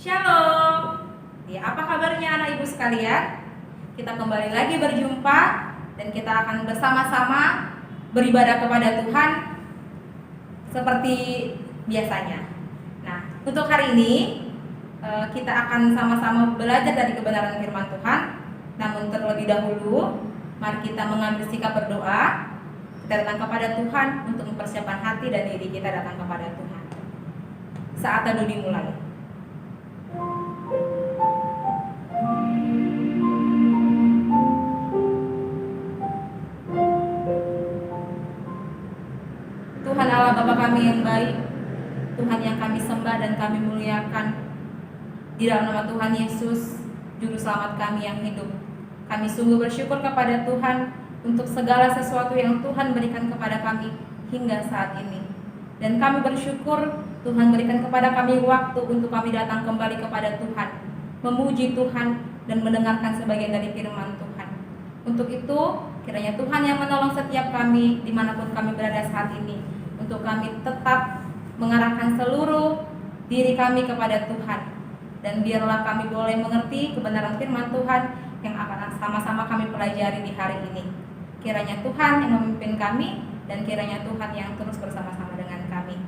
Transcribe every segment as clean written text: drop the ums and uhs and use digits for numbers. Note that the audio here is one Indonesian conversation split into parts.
Shalom. Ya, apa kabarnya anak ibu sekalian? Kita kembali lagi berjumpa dan kita akan bersama-sama beribadah kepada Tuhan seperti biasanya. Nah, untuk hari ini kita akan sama-sama belajar dari kebenaran firman Tuhan. Namun terlebih dahulu, mari kita mengambil sikap berdoa. Kita datang kepada Tuhan untuk mempersiapkan hati dan diri kita datang kepada Tuhan. Saat teduh dimulai. Tuhan Allah Bapa kami yang baik, Tuhan yang kami sembah dan kami muliakan, di dalam nama Tuhan Yesus, Juru Selamat kami yang hidup. Kami sungguh bersyukur kepada Tuhan untuk segala sesuatu yang Tuhan berikan kepada kami hingga saat ini. Dan kami bersyukur Tuhan berikan kepada kami waktu untuk kami datang kembali kepada Tuhan, memuji Tuhan dan mendengarkan sebagian dari firman Tuhan. Untuk itu, kiranya Tuhan yang menolong setiap kami dimanapun kami berada saat ini, untuk kami tetap mengarahkan seluruh diri kami kepada Tuhan. Dan biarlah kami boleh mengerti kebenaran firman Tuhan yang akan sama-sama kami pelajari di hari ini. Kiranya Tuhan yang memimpin kami, dan kiranya Tuhan yang terus bersama-sama dengan kami.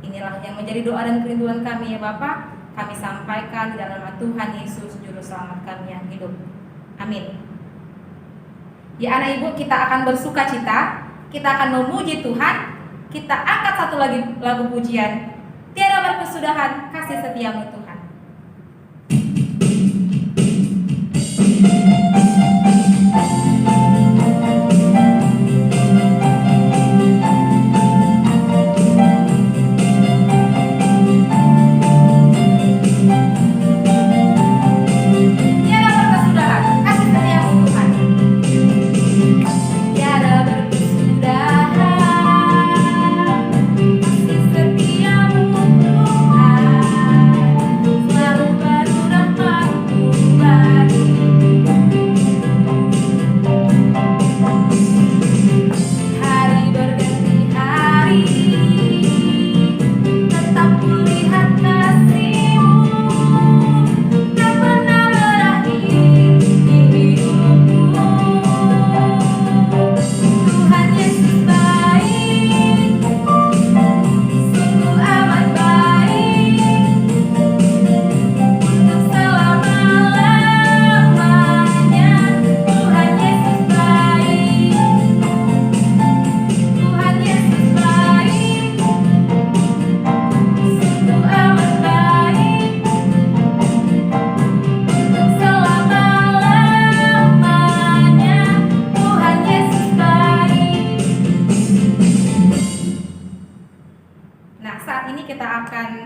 Inilah yang menjadi doa dan kerinduan kami ya Bapa. Kami sampaikan di dalam nama Tuhan Yesus, Juru Selamat kami yang hidup. Amin. Ya anak ibu, kita akan bersuka cita, kita akan memuji Tuhan. Kita angkat satu lagi lagu pujian, Tiada Berkesudahan Kasih Setiamu Tuhan.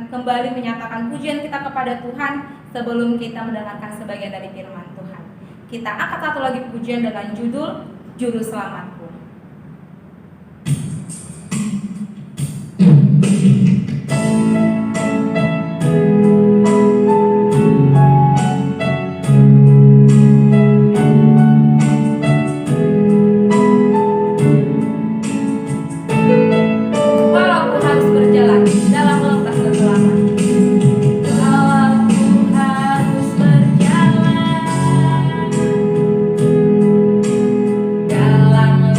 Kembali menyatakan pujian kita kepada Tuhan sebelum kita mendengarkan sebagian dari firman Tuhan. Kita angkat satu lagi pujian dengan judul Juru Selamatku. Dalam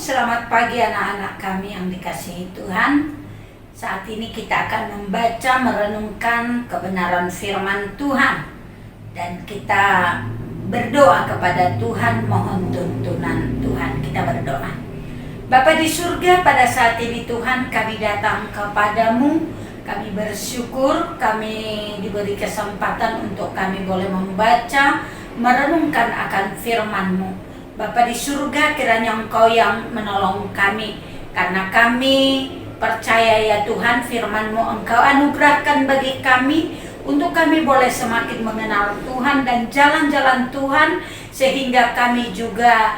selamat pagi anak-anak kami yang dikasihi Tuhan. Saat ini kita akan membaca, merenungkan kebenaran firman Tuhan. Dan kita berdoa kepada Tuhan, mohon tuntunan Tuhan. Kita berdoa. Bapa di surga, pada saat ini Tuhan kami datang kepadamu. Kami bersyukur kami diberi kesempatan untuk kami boleh membaca, merenungkan akan firman-Mu. Bapa di surga, kiranya Engkau yang menolong kami, karena kami percaya ya Tuhan, firman-Mu Engkau anugerahkan bagi kami untuk kami boleh semakin mengenal Tuhan dan jalan-jalan Tuhan, sehingga kami juga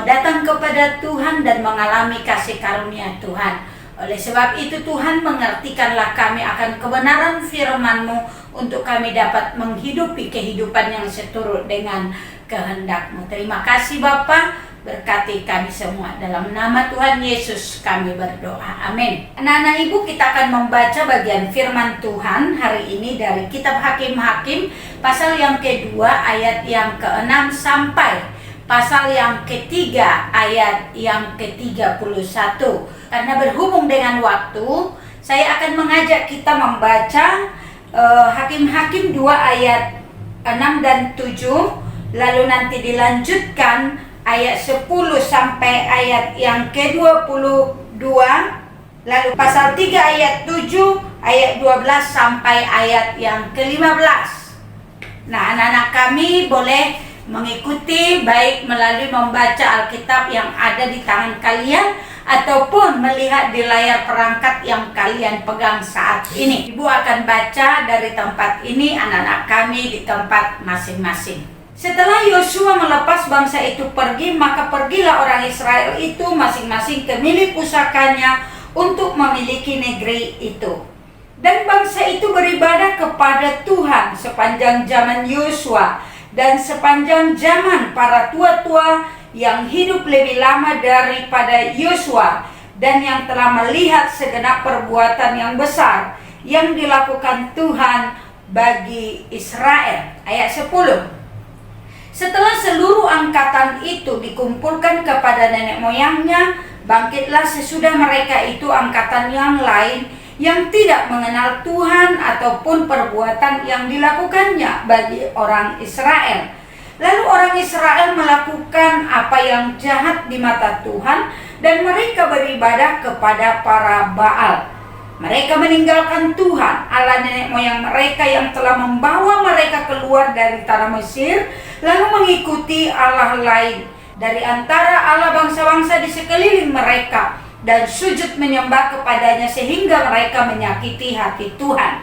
datang kepada Tuhan dan mengalami kasih karunia Tuhan. Oleh sebab itu Tuhan, mengertikanlah kami akan kebenaran firman-Mu untuk kami dapat menghidupi kehidupan yang seturut dengan kehendak-Mu. Terima kasih Bapa, berkati kami semua. Dalam nama Tuhan Yesus kami berdoa. Amin. Anak-anak Ibu, kita akan membaca bagian firman Tuhan hari ini dari kitab Hakim-Hakim pasal yang kedua ayat yang ke-6 sampai pasal yang ketiga ayat yang ke-31. Karena berhubung dengan waktu, saya akan mengajak kita membaca Hakim-Hakim 2 ayat 6 dan 7. Lalu nanti dilanjutkan ayat 10 sampai ayat yang ke-22. Lalu pasal 3 ayat 7, ayat 12 sampai ayat yang ke-15. Nah, anak-anak kami boleh mengikuti baik melalui membaca Alkitab yang ada di tangan kalian ataupun melihat di layar perangkat yang kalian pegang saat ini. Ibu akan baca dari tempat ini, anak-anak kami di tempat masing-masing. Setelah Yosua melepas bangsa itu pergi, maka pergilah orang Israel itu masing-masing ke milik pusakanya untuk memiliki negeri itu. Dan bangsa itu beribadah kepada Tuhan sepanjang zaman Yosua dan sepanjang zaman para tua-tua yang hidup lebih lama daripada Yosua dan yang telah melihat segenap perbuatan yang besar yang dilakukan Tuhan bagi Israel. Ayat 10. Setelah seluruh angkatan itu dikumpulkan kepada nenek moyangnya, bangkitlah sesudah mereka itu angkatan yang lain yang tidak mengenal Tuhan ataupun perbuatan yang dilakukannya bagi orang Israel. Lalu orang Israel melakukan apa yang jahat di mata Tuhan dan mereka beribadah kepada para Baal. Mereka meninggalkan Tuhan, Allah nenek moyang mereka yang telah membawa mereka keluar dari tanah Mesir, lalu mengikuti Allah lain dari antara Allah bangsa-bangsa di sekeliling mereka dan sujud menyembah kepadanya sehingga mereka menyakiti hati Tuhan.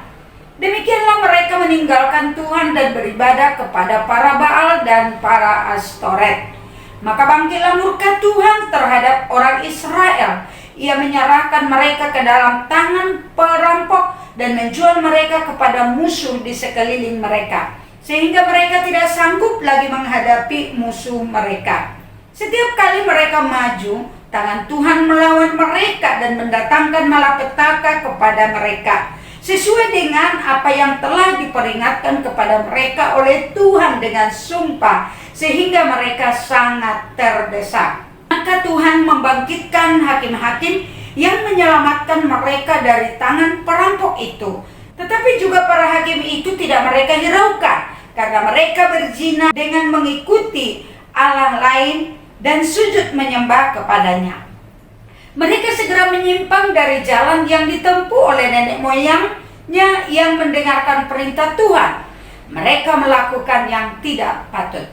Demikianlah mereka meninggalkan Tuhan dan beribadah kepada para Baal dan para Astoret. Maka bangkitlah murka Tuhan terhadap orang Israel. Ia menyerahkan mereka ke dalam tangan perampok dan menjual mereka kepada musuh di sekeliling mereka, sehingga mereka tidak sanggup lagi menghadapi musuh mereka. Setiap kali mereka maju, tangan Tuhan melawan mereka dan mendatangkan malapetaka kepada mereka, sesuai dengan apa yang telah diperingatkan kepada mereka oleh Tuhan dengan sumpah, sehingga mereka sangat terdesak. Maka Tuhan membangkitkan hakim-hakim yang menyelamatkan mereka dari tangan perampok itu. Tetapi juga para hakim itu tidak mereka hiraukan, karena mereka berzina dengan mengikuti Allah lain dan sujud menyembah kepadanya. Mereka segera menyimpang dari jalan yang ditempuh oleh nenek moyangnya yang mendengarkan perintah Tuhan. Mereka melakukan yang tidak patut.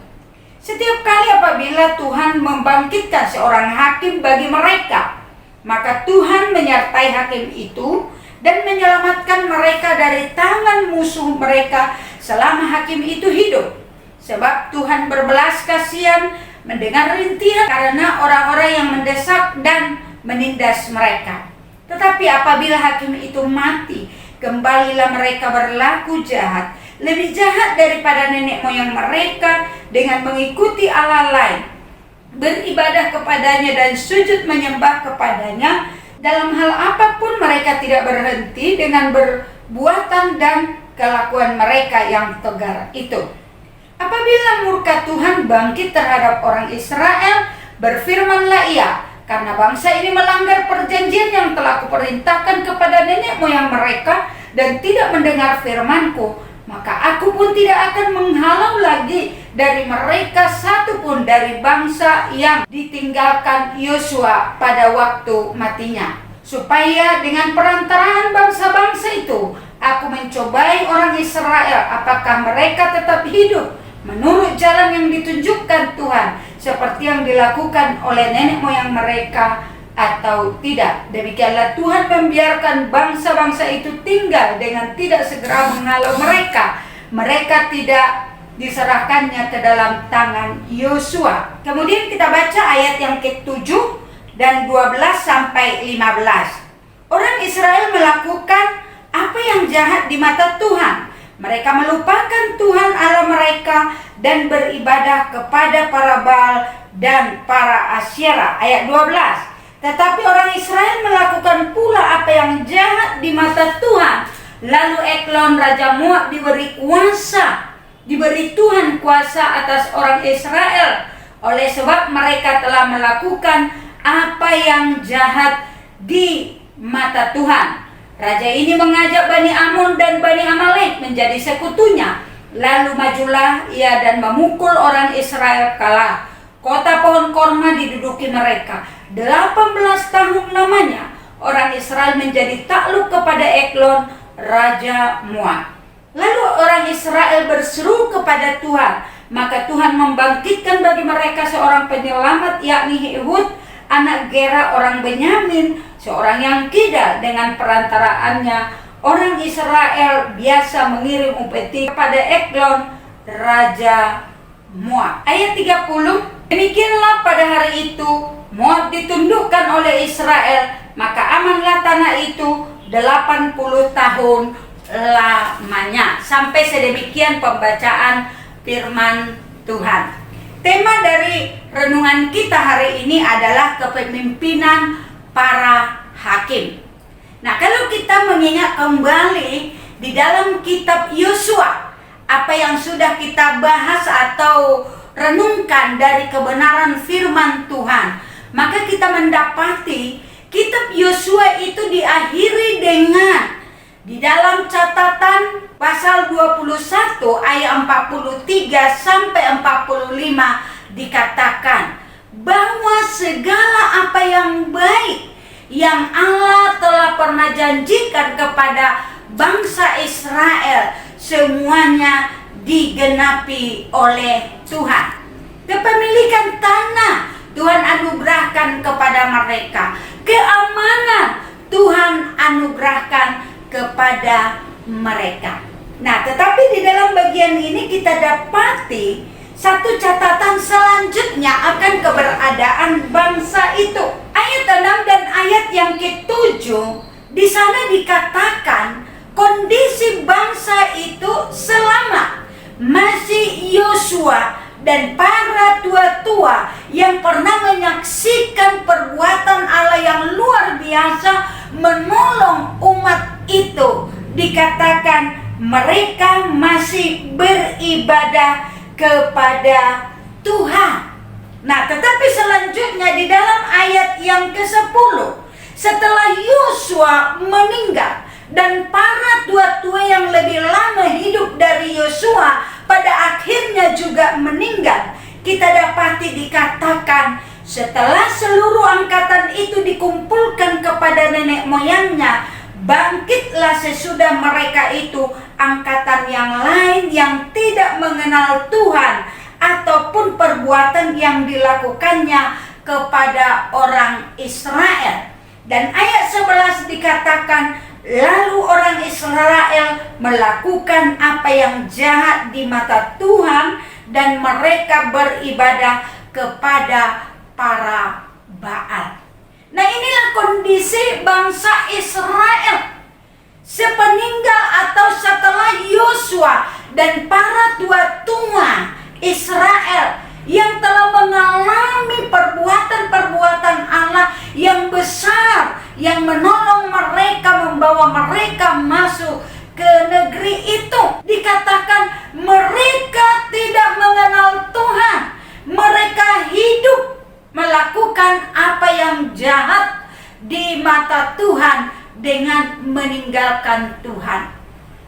Setiap kali apabila Tuhan membangkitkan seorang hakim bagi mereka, maka Tuhan menyertai hakim itu dan menyelamatkan mereka dari tangan musuh mereka selama hakim itu hidup. Sebab Tuhan berbelas kasihan mendengar rintihan karena orang-orang yang mendesak dan menindas mereka. Tetapi apabila hakim itu mati, kembalilah mereka berlaku jahat, lebih jahat daripada nenek moyang mereka dengan mengikuti Allah lain, beribadah kepadanya dan sujud menyembah kepadanya. Dalam hal apapun mereka tidak berhenti dengan perbuatan dan kelakuan mereka yang tegar itu. Apabila murka Tuhan bangkit terhadap orang Israel, berfirmanlah ia, karena bangsa ini melanggar perjanjian yang telah kuperintahkan kepada nenek moyang mereka dan tidak mendengar firman-Ku, maka aku pun tidak akan menghalau lagi dari mereka satupun dari bangsa yang ditinggalkan Yosua pada waktu matinya, supaya dengan perantaraan bangsa-bangsa itu aku mencobai orang Israel apakah mereka tetap hidup menurut jalan yang ditunjukkan Tuhan seperti yang dilakukan oleh nenek moyang mereka atau tidak. Demikianlah Tuhan membiarkan bangsa-bangsa itu tinggal dengan tidak segera menghalau mereka. Mereka tidak diserahkannya ke dalam tangan Yosua. Kemudian kita baca ayat yang ke-7 dan 12 sampai 15. Orang Israel melakukan apa yang jahat di mata Tuhan. Mereka melupakan Tuhan Allah mereka dan beribadah kepada para Baal dan para Asyera. Ayat 12. Tetapi orang Israel melakukan pula apa yang jahat di mata Tuhan. Lalu Eglon Raja Moab diberi Tuhan kuasa atas orang Israel. Oleh sebab mereka telah melakukan apa yang jahat di mata Tuhan. Raja ini mengajak Bani Ammon dan Bani Amalek menjadi sekutunya. Lalu majulah ia dan memukul orang Israel kalah. Kota pohon korma diduduki mereka. 18 tahun lamanya orang Israel menjadi takluk kepada Eglon Raja Moab. Lalu orang Israel berseru kepada Tuhan, maka Tuhan membangkitkan bagi mereka seorang penyelamat, yakni Ehud anak Gera orang Benyamin, seorang yang kidal. Dengan perantaraannya orang Israel biasa mengirim upeti kepada Eglon Raja Moab. Ayat 30. Demikianlah pada hari itu Moab ditundukkan oleh Israel, maka amanlah tanah itu 80 tahun lamanya. Sampai sedemikian pembacaan firman Tuhan. Tema dari renungan kita hari ini adalah kepemimpinan para hakim. Nah, kalau kita mengingat kembali di dalam kitab Yosua, apa yang sudah kita bahas atau renungkan dari kebenaran firman Tuhan, maka kita mendapati kitab Yosua itu diakhiri dengan di dalam catatan pasal 21 ayat 43 sampai 45 dikatakan bahwa segala apa yang baik yang Allah telah pernah janjikan kepada bangsa Israel semuanya digenapi oleh Tuhan. Kepemilikan tanah Tuhan anugerahkan kepada mereka. Keamanan Tuhan anugerahkan kepada mereka. Nah, tetapi di dalam bagian ini kita dapati satu catatan selanjutnya akan keberadaan bangsa itu. Ayat 6 dan ayat yang ke-7 di sana dikatakan kondisi bangsa itu selama masih Yosua dan para tua-tua yang pernah menyaksikan perbuatan Allah yang luar biasa menolong umat itu, dikatakan mereka masih beribadah kepada Tuhan. Nah, tetapi selanjutnya di dalam ayat yang ke-10, setelah Yosua meninggal dan para tua-tua yang lebih lama hidup dari Yosua pada akhirnya juga meninggal, kita dapati dikatakan setelah seluruh angkatan itu dikumpulkan kepada nenek moyangnya, bangkitlah sesudah mereka itu angkatan yang lain yang tidak mengenal Tuhan ataupun perbuatan yang dilakukannya kepada orang Israel. Dan ayat 11 dikatakan, lalu orang Israel melakukan apa yang jahat di mata Tuhan dan mereka beribadah kepada para Baal. Nah, inilah kondisi bangsa Israel sepeninggal atau setelah Yosua dan para tua-tua Israel yang telah mengalami perbuatan-perbuatan Allah yang besar, yang menolong mereka, membawa mereka masuk ke negeri itu. Dikatakan mereka tidak mengenal Tuhan. Mereka hidup melakukan apa yang dengan meninggalkan Tuhan.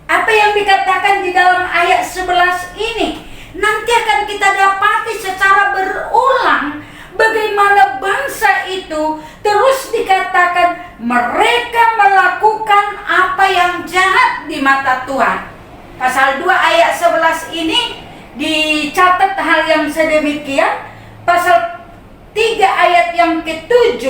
Apa yang dikatakan di dalam ayat 11 ini nanti akan kita dapati secara berulang bagaimana bangsa itu terus dikatakan mereka melakukan apa yang jahat di mata Tuhan. Pasal 2 ayat 11 ini dicatat hal yang sedemikian. Pasal 3 ayat yang ke-7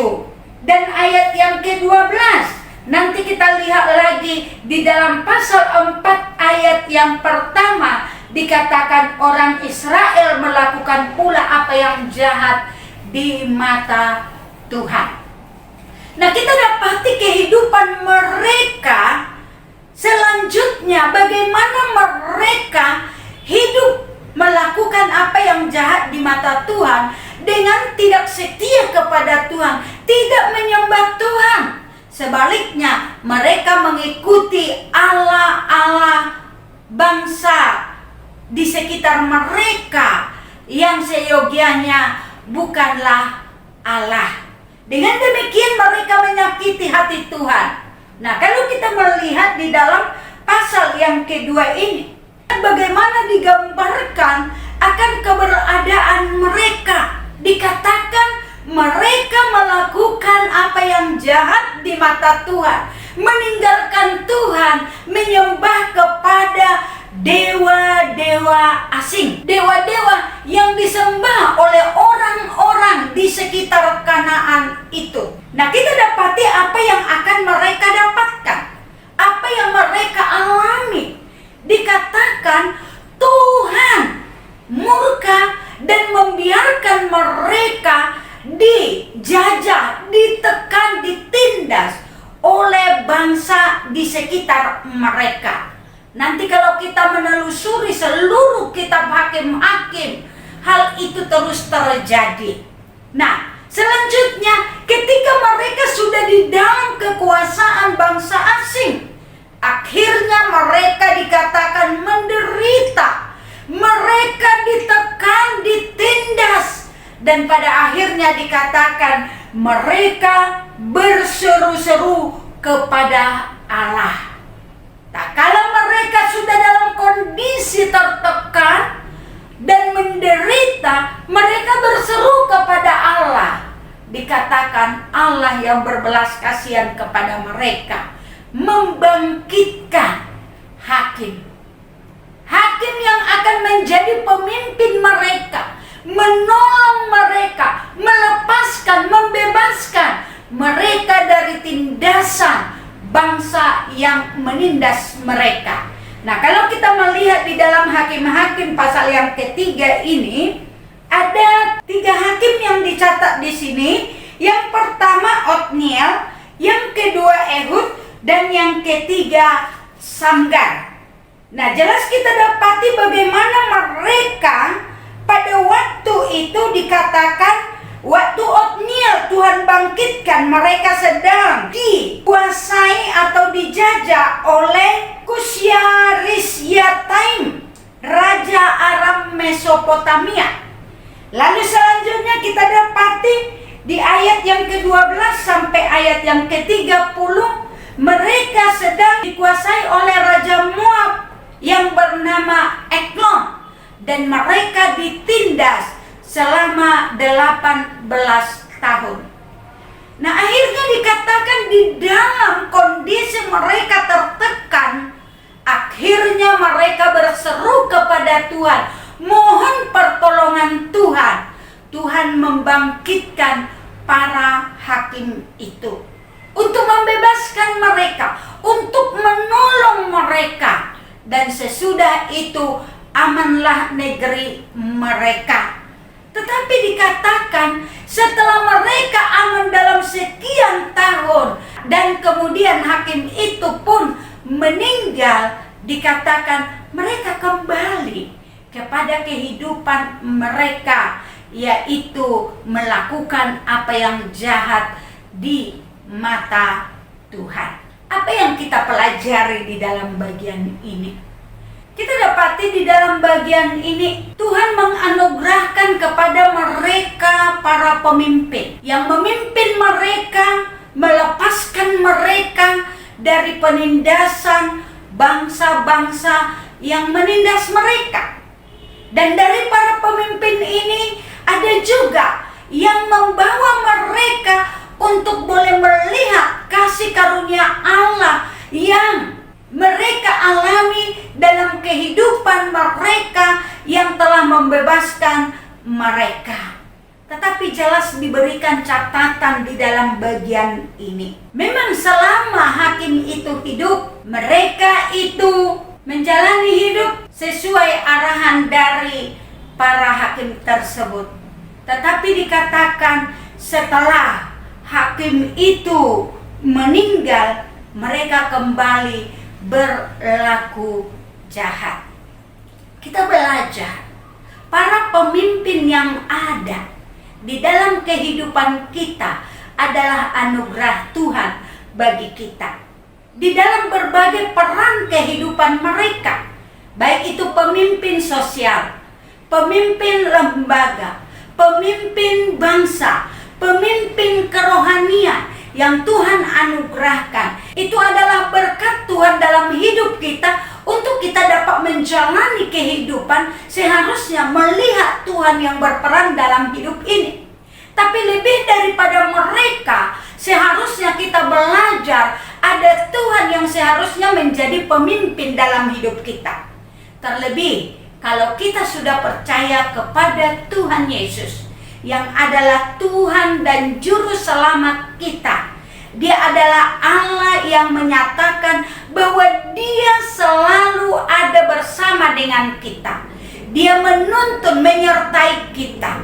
dan ayat yang ke-12. Nanti kita lihat lagi di dalam pasal 4 ayat yang pertama dikatakan orang Israel melakukan pula apa yang jahat di mata Tuhan. Nah, kita dapati kehidupan mereka selanjutnya bagaimana mereka hidup melakukan apa yang jahat di mata Tuhan dengan tidak setia kepada Tuhan, tidak menyembah Tuhan. Sebaliknya, mereka mengikuti Allah-Allah bangsa di sekitar mereka yang seyogianya bukanlah Allah. Dengan demikian mereka menyakiti hati Tuhan. Nah, kalau kita melihat di dalam pasal yang kedua ini, bagaimana digambarkan akan keberadaan mereka. Dikatakan mereka melakukan apa yang jahat di mata Tuhan, meninggalkan Tuhan, menyembah kepada dewa-dewa asing, dewa-dewa yang disembah oleh orang-orang di sekitar Kanaan itu. Nah, kita dapati apa yang akan mereka dapatkan, apa yang mereka alami. Dikatakan Tuhan murka dan membiarkan mereka dijajah, ditekan, ditindas oleh bangsa di sekitar mereka. Nanti kalau kita menelusuri seluruh kitab hakim-hakim, hal itu terus terjadi. Nah, selanjutnya ketika mereka sudah di dalam kekuasaan bangsa asing, akhirnya mereka dikatakan menderita. Mereka ditekan, ditindas, dan pada akhirnya dikatakan mereka berseru-seru kepada Allah. Nah, kalau mereka sudah dalam kondisi tertekan dan menderita, mereka berseru kepada Allah. Dikatakan Allah yang berbelas kasihan kepada mereka membangkitkan hakim. Hakim yang akan menjadi pemimpin mereka, menolong mereka, melepaskan, membebaskan mereka dari tindasan bangsa yang menindas mereka. Nah, kalau kita melihat di dalam Hakim-Hakim pasal yang ketiga ini, ada 3 hakim yang dicatat di sini. Yang pertama Otniel, yang kedua Ehud, dan yang ketiga Samgar. Nah, jelas kita dapati bagaimana mereka pada waktu itu dikatakan waktu Otniel Tuhan bangkitkan, mereka sedang dikuasai atau dijajah oleh Kusya-Rishyataim, Raja Aram Mesopotamia. Lalu selanjutnya kita dapati di ayat yang ke-12 sampai ayat yang ke-30, mereka sedang dikuasai oleh Raja Moab yang bernama Eglon, dan mereka ditindas selama 18 tahun. Nah, akhirnya dikatakan di dalam kondisi mereka tertekan, akhirnya mereka berseru kepada Tuhan, mohon pertolongan Tuhan. Tuhan membangkitkan para hakim itu untuk membebaskan mereka, untuk menolong mereka. Dan sesudah itu amanlah negeri mereka. Tetapi dikatakan setelah mereka aman dalam sekian tahun dan kemudian hakim itu pun meninggal, dikatakan mereka kembali kepada kehidupan mereka, yaitu melakukan apa yang jahat di mata Tuhan. Apa yang kita pelajari di dalam bagian ini? Kita dapati di dalam bagian ini Tuhan menganugerahkan kepada mereka para pemimpin yang memimpin mereka, melepaskan mereka dari penindasan bangsa-bangsa yang menindas mereka. Dan dari para pemimpin ini ada juga yang membawa mereka untuk boleh melihat kasih karunia Allah yang mereka alami dalam kehidupan mereka yang telah membebaskan mereka. Tetapi jelas diberikan catatan di dalam bagian ini. Memang selama hakim itu hidup, mereka itu menjalani hidup sesuai arahan dari para hakim tersebut. Tetapi dikatakan setelah hakim itu meninggal, mereka kembali berlaku jahat. Kita belajar para pemimpin yang ada di dalam kehidupan kita adalah anugerah Tuhan bagi kita. Di dalam berbagai peran kehidupan mereka, baik itu pemimpin sosial, pemimpin lembaga, pemimpin bangsa, pemimpin kerohanian yang Tuhan anugerahkan, itu adalah berkat Tuhan dalam hidup kita untuk kita dapat menjalani kehidupan seharusnya melihat Tuhan yang berperan dalam hidup ini. Tapi lebih daripada mereka, seharusnya kita belajar ada Tuhan yang seharusnya menjadi pemimpin dalam hidup kita. Terlebih kalau kita sudah percaya kepada Tuhan Yesus yang adalah Tuhan dan Juru Selamat kita. Dia adalah Allah yang menyatakan bahwa Dia selalu ada bersama dengan kita. Dia menuntun, menyertai kita.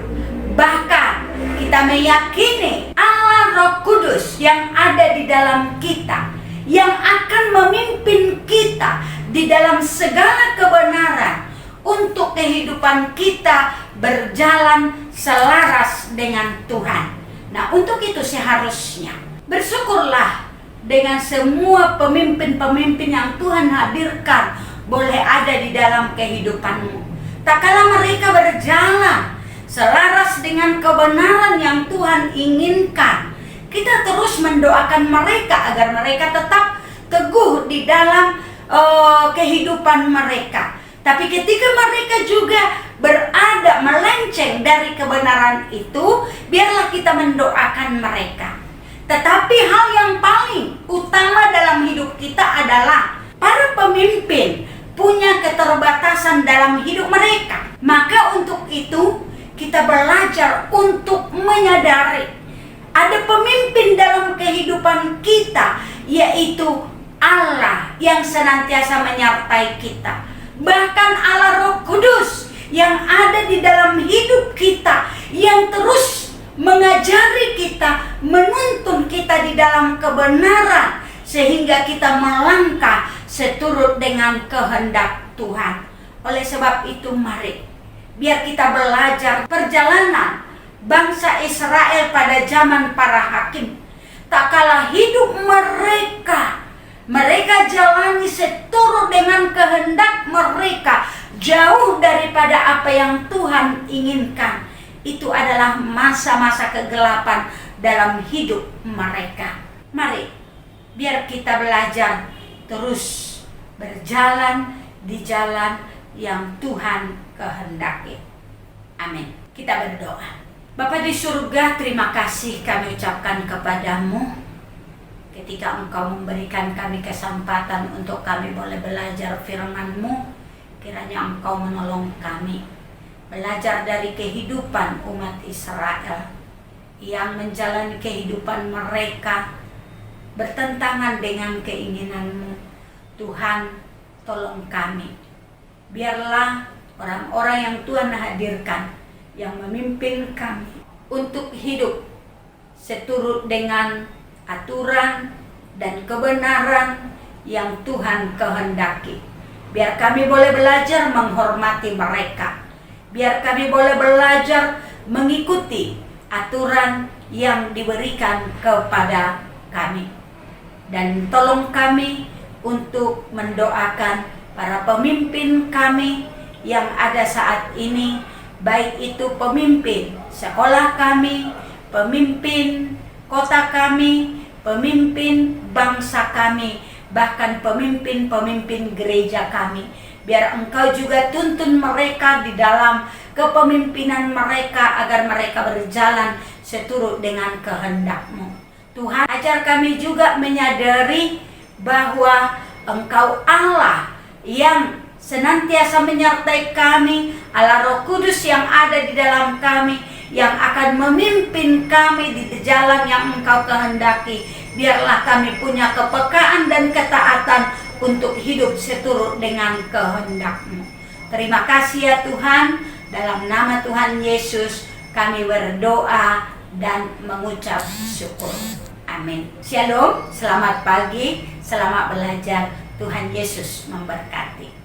Bahkan kita meyakini Allah Roh Kudus yang ada di dalam kita, yang akan memimpin kita di dalam segala kebenaran untuk kehidupan kita berjalan selaras dengan Tuhan. Nah, untuk itu seharusnya bersyukurlah dengan semua pemimpin-pemimpin yang Tuhan hadirkan boleh ada di dalam kehidupanmu. Tak kala mereka berjalan selaras dengan kebenaran yang Tuhan inginkan, kita terus mendoakan mereka agar mereka tetap teguh di dalam kehidupan mereka. Tapi ketika mereka juga berada melenceng dari kebenaran itu, biarlah kita mendoakan mereka. Tetapi hal yang paling utama dalam hidup kita adalah para pemimpin punya keterbatasan dalam hidup mereka. Maka untuk itu kita belajar untuk menyadari ada pemimpin dalam kehidupan kita, yaitu Allah yang senantiasa menyertai kita. Bahkan Allah Roh Kudus yang ada di dalam hidup kita, yang terus mengajari kita, menuntun kita di dalam kebenaran, sehingga kita melangkah seturut dengan kehendak Tuhan. Oleh sebab itu mari, biar kita belajar perjalanan bangsa Israel pada zaman para hakim. Tak kalah hidup mereka jalani seturut dengan kehendak mereka, jauh daripada apa yang Tuhan inginkan. Itu adalah masa-masa kegelapan dalam hidup mereka. Mari, biar kita belajar terus berjalan di jalan yang Tuhan kehendaki. Amin. Kita berdoa. Bapa di surga, terima kasih kami ucapkan kepadamu ketika Engkau memberikan kami kesempatan untuk kami boleh belajar firman-Mu. Kiranya Engkau menolong kami belajar dari kehidupan umat Israel yang menjalani kehidupan mereka bertentangan dengan keinginan-Mu. Tuhan, tolong kami. Biarlah orang-orang yang Tuhan hadirkan, yang memimpin kami untuk hidup seturut dengan aturan dan kebenaran yang Tuhan kehendaki. Biar kami boleh belajar menghormati mereka. Biar kami boleh belajar mengikuti aturan yang diberikan kepada kami. Dan tolong kami untuk mendoakan para pemimpin kami yang ada saat ini, baik itu pemimpin sekolah kami, pemimpin kota kami, pemimpin bangsa kami, bahkan pemimpin-pemimpin gereja kami. Biar Engkau juga tuntun mereka di dalam kepemimpinan mereka, agar mereka berjalan seturut dengan kehendak-Mu. Tuhan, ajar kami juga menyadari bahwa Engkau Allah yang senantiasa menyertai kami, Allah Roh Kudus yang ada di dalam kami, yang akan memimpin kami di jalan yang Engkau kehendaki. Biarlah kami punya kepekaan dan ketaatan untuk hidup seturut dengan kehendak-Mu. Terima kasih ya Tuhan, dalam nama Tuhan Yesus kami berdoa dan mengucap syukur. Amin. Shalom, selamat pagi, selamat belajar. Tuhan Yesus memberkati.